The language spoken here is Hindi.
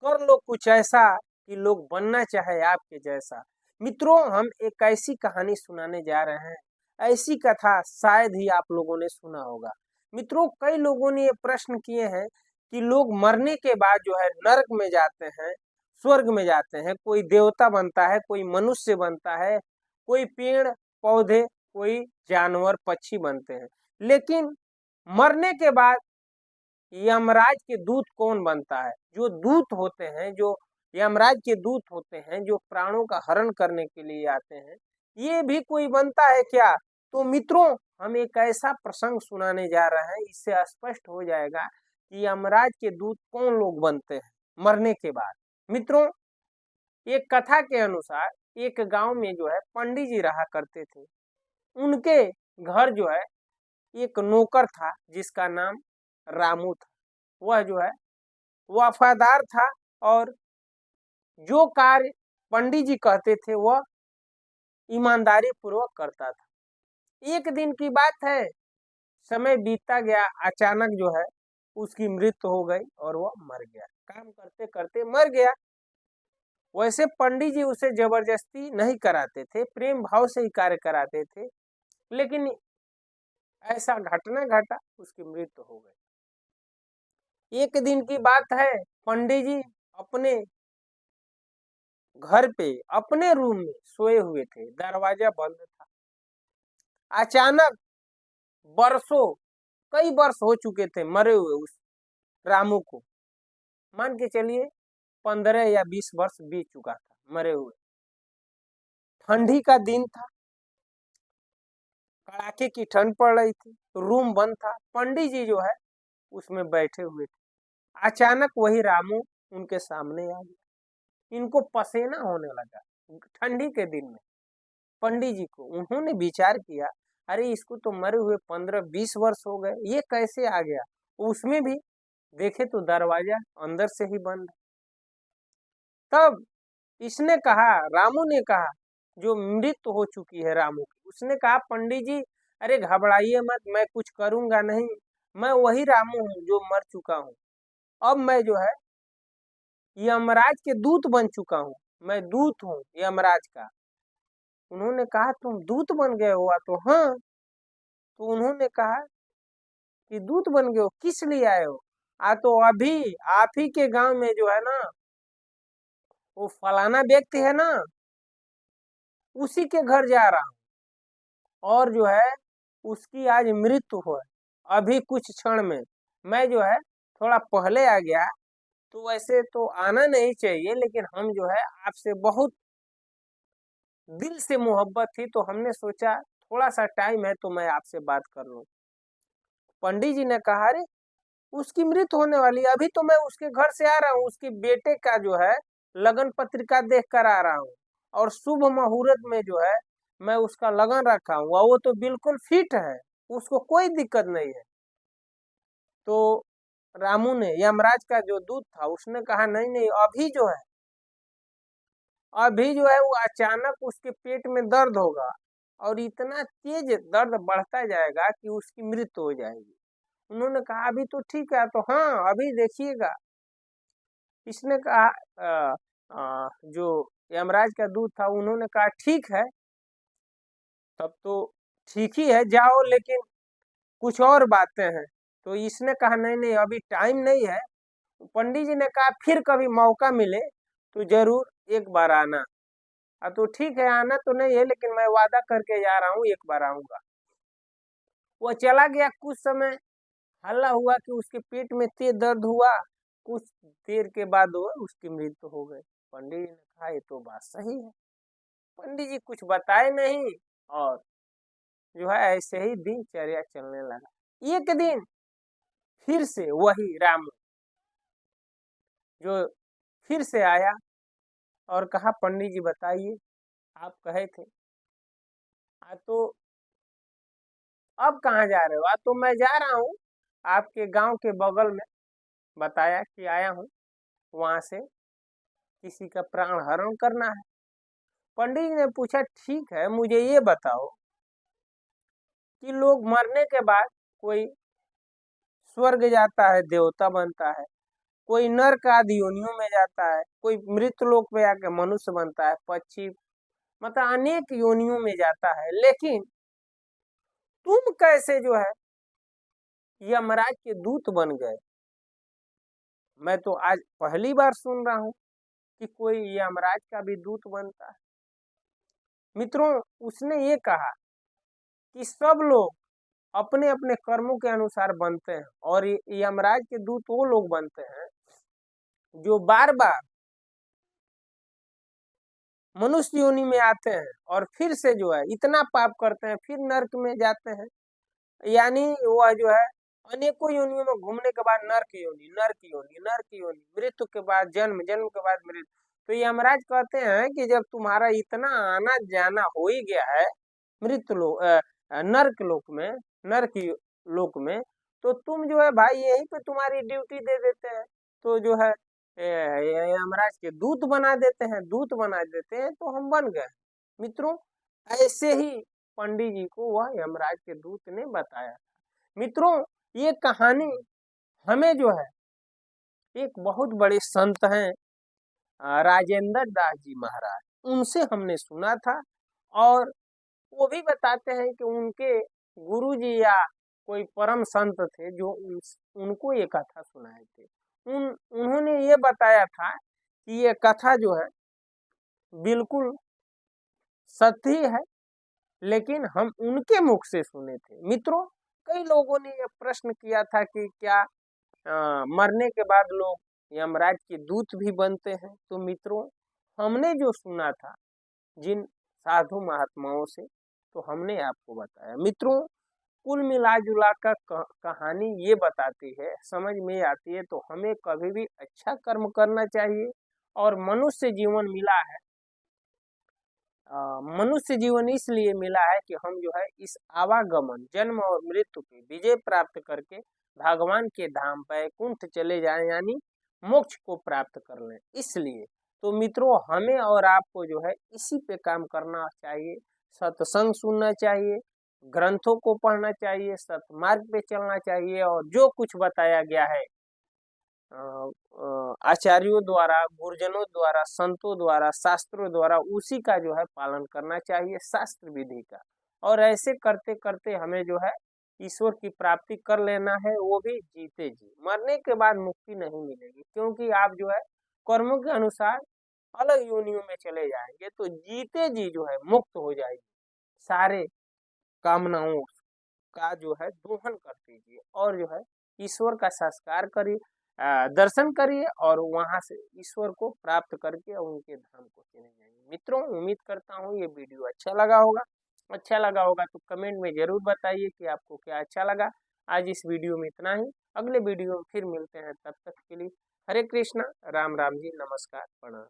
कर लो कुछ ऐसा कि लोग बनना चाहे आपके जैसा। मित्रों, हम एक ऐसी कहानी सुनाने जा रहे हैं, ऐसी कथा शायद ही आप लोगों ने सुना होगा। मित्रों, कई लोगों ने ये प्रश्न किए हैं कि लोग मरने के बाद जो है नरक में जाते हैं, स्वर्ग में जाते हैं, कोई देवता बनता है, कोई मनुष्य बनता है, कोई पेड़ पौधे, कोई जानवर पक्षी बनते हैं। लेकिन मरने के बाद यमराज के दूत कौन बनता है? जो दूत होते हैं, जो यमराज के दूत होते हैं, जो प्राणों का हरण करने के लिए आते हैं, ये भी कोई बनता है क्या? तो मित्रों, हम एक ऐसा प्रसंग सुनाने जा रहे हैं, इससे स्पष्ट हो जाएगा कि यमराज के दूत कौन लोग बनते हैं मरने के बाद। मित्रों, एक कथा के अनुसार एक गांव में जो है पंडित जी रहा करते थे। उनके घर जो है एक नौकर था जिसका नाम रामू था। वह जो है वफादार था और जो कार्य पंडित जी कहते थे वह ईमानदारी पूर्वक करता था। एक दिन की बात है, समय बीतता गया, अचानक जो है उसकी मृत्यु हो गई और वह मर गया। काम करते करते मर गया। वैसे पंडित जी उसे जबरदस्ती नहीं कराते थे, प्रेम भाव से ही कार्य कराते थे, लेकिन ऐसा घटना घटा, उसकी मृत्यु हो गई। एक दिन की बात है, पंडित जी अपने घर पे अपने रूम में सोए हुए थे, दरवाजा बंद था। अचानक बरसों, कई वर्ष हो चुके थे मरे हुए उस रामू को, मान के चलिए 15 या 20 वर्ष बीत चुका था मरे हुए। ठंडी का दिन था, कड़ाके की ठंड पड़ रही थी, रूम बंद था, पंडित जी जो है उसमें बैठे हुए थे। अचानक वही रामू उनके सामने आ गया। इनको पसीना होने लगा ठंडी के दिन में। पंडित जी को उन्होंने विचार किया, अरे इसको तो मरे हुए 15-20 वर्ष हो गए, ये कैसे आ गया? उसमें भी देखे तो दरवाजा अंदर से ही बंद है। तब इसने कहा, रामू ने कहा, जो मृत्यु हो चुकी है रामू की, उसने कहा, पंडित जी अरे घबराइए मत, मैं कुछ करूंगा नहीं, मैं वही रामू हूँ जो मर चुका हूँ। अब मैं जो है यमराज के दूत बन चुका हूँ, मैं दूत हूँ यमराज का। उन्होंने कहा, तुम दूत बन गए हो? तो हाँ। तो उन्होंने कहा कि दूत बन गए हो, किस लिए आए हो? तो अभी आप ही के गांव में जो है ना, वो फलाना व्यक्ति है ना, उसी के घर जा रहा हूँ और जो है उसकी आज मृत्यु हो, अभी कुछ क्षण में। मैं जो है थोड़ा पहले आ गया, तो वैसे तो आना नहीं चाहिए, लेकिन हम जो है आपसे बहुत दिल से मोहब्बत थी, तो हमने सोचा थोड़ा सा टाइम है तो मैं आपसे बात कर लूं। पंडित जी ने कहा, अरे उसकी मृत्यु होने वाली है, अभी तो मैं उसके घर से आ रहा हूँ, उसके बेटे का जो है लगन पत्रिका देख कर आ रहा हूँ और शुभ मुहूर्त में जो है मैं उसका लगन रखा हूँ और वो तो बिल्कुल फिट है, उसको कोई दिक्कत नहीं है। तो रामू ने, यमराज का जो दूत था, उसने कहा, नहीं नहीं, अभी जो है वो अचानक उसके पेट में दर्द होगा और इतना तेज दर्द बढ़ता जाएगा कि उसकी मृत्यु हो जाएगी। उन्होंने कहा, अभी तो ठीक है। तो हाँ, अभी देखिएगा। इसने कहा, जो यमराज का दूत था, उन्होंने कहा, ठीक है, तब तो ठीक ही है, जाओ, लेकिन कुछ और बातें हैं। तो इसने कहा, नहीं नहीं, अभी टाइम नहीं है। पंडित जी ने कहा, फिर कभी मौका मिले तो जरूर एक बार आना। तो ठीक है, आना तो नहीं है, लेकिन मैं वादा करके जा रहा हूँ, एक बार आऊंगा। वो चला गया। कुछ समय हल्ला हुआ कि उसके पेट में तेज दर्द हुआ, कुछ देर के बाद वो उसकी मृत्यु हो गई। पंडित जी ने कहा, ये तो बात सही है। पंडित जी कुछ बताए नहीं और जो है ऐसे ही दिनचर्या चलने लगा। एक दिन फिर से वही रामू जो फिर से आया और कहा, पंडित जी बताइए, आप कहे थे। तो अब कहाँ जा रहे हो? तो मैं जा रहा हूँ आपके गांव के बगल में, बताया कि आया हूँ, वहां से किसी का प्राण हरण करना है। पंडित जी ने पूछा, ठीक है, मुझे ये बताओ कि लोग मरने के बाद कोई स्वर्ग जाता है, देवता बनता है, कोई नर्क आदि योनियों में जाता है, कोई मृतलोक पे आके मनुष्य बनता है, पक्षी, मतलब अनेक योनियों में जाता है। लेकिन तुम कैसे जो है यमराज के दूत बन गए? मैं तो आज पहली बार सुन रहा हूँ कि कोई यमराज का भी दूत बनता है। मित्रों, उसने ये कहा कि सब लोग अपने अपने कर्मों के अनुसार बनते हैं, और यमराज के दूत वो लोग बनते हैं जो बार बार मनुष्य योनि में आते हैं और फिर से जो है इतना पाप करते हैं, फिर नरक में जाते हैं। यानी वह जो है अनेकों योनियों में घूमने के बाद नरक योनि, नरक योनि, नरक योनि, मृत्यु के बाद जन्म, जन्म के बाद मृत्यु। तो यमराज कहते हैं कि जब तुम्हारा इतना आना जाना हो ही गया है मृत्यु लोक, नरक लोक में, नरक लोक में, तो तुम जो है भाई यहीं पे तुम्हारी ड्यूटी दे देते हैं, तो जो है यमराज के दूत बना देते हैं, दूत बना देते हैं, तो हम बन गए। मित्रों, ऐसे ही पंडित जी को वह यमराज के दूत ने बताया। मित्रों, ये कहानी हमें जो है एक बहुत बड़े संत हैं राजेंद्र दास जी महाराज, उनसे हमने सुना था, और वो भी बताते हैं कि उनके गुरु जी या कोई परम संत थे जो उनको ये कथा सुनाए थे। उन्होंने ये बताया था कि ये कथा जो है बिल्कुल सत्य ही है, लेकिन हम उनके मुख से सुने थे। मित्रों, कई लोगों ने ये प्रश्न किया था कि क्या मरने के बाद लोग यमराज के दूत भी बनते हैं? तो मित्रों, हमने जो सुना था जिन साधु महात्माओं से, तो हमने आपको बताया। मित्रों, कुल मिला जुला कर कहानी ये बताती है, समझ में आती है, तो हमें कभी भी अच्छा कर्म करना चाहिए। और मनुष्य जीवन मिला है, मनुष्य जीवन इसलिए मिला है कि हम जो है इस आवागमन, जन्म और मृत्यु की विजय प्राप्त करके भगवान के धाम वैकुंठ चले जाएं, यानी मोक्ष को प्राप्त कर लें। इसलिए तो मित्रों, हमें और आपको जो है इसी पे काम करना चाहिए। सत्संग सुनना चाहिए, ग्रंथों को पढ़ना चाहिए, सत्मार्ग पे चलना चाहिए, और जो कुछ बताया गया है आचार्यों द्वारा, गुरुजनों द्वारा, संतों द्वारा, शास्त्रों द्वारा, उसी का जो है पालन करना चाहिए, शास्त्र विधि का। और ऐसे करते करते हमें जो है ईश्वर की प्राप्ति कर लेना है, वो भी जीते जी। मरने के बाद मुक्ति नहीं मिलेगी, क्योंकि आप जो है कर्मों के अनुसार अलग योनियों में चले जाएंगे, तो जीते जी जो है मुक्त हो जाएगी। सारे कामनाओं का जो है दोहन कर दीजिए, और जो है ईश्वर का संस्कार करिए, दर्शन करिए, और वहां से ईश्वर को प्राप्त करके उनके धाम को चले जाएंगे। मित्रों, उम्मीद करता हूँ ये वीडियो अच्छा लगा होगा। अच्छा लगा होगा तो कमेंट में जरूर बताइए कि आपको क्या अच्छा लगा। आज इस वीडियो में इतना ही, अगले वीडियो में फिर मिलते हैं, तब तक के लिए हरे कृष्णा, राम राम जी, नमस्कार, प्रणाम।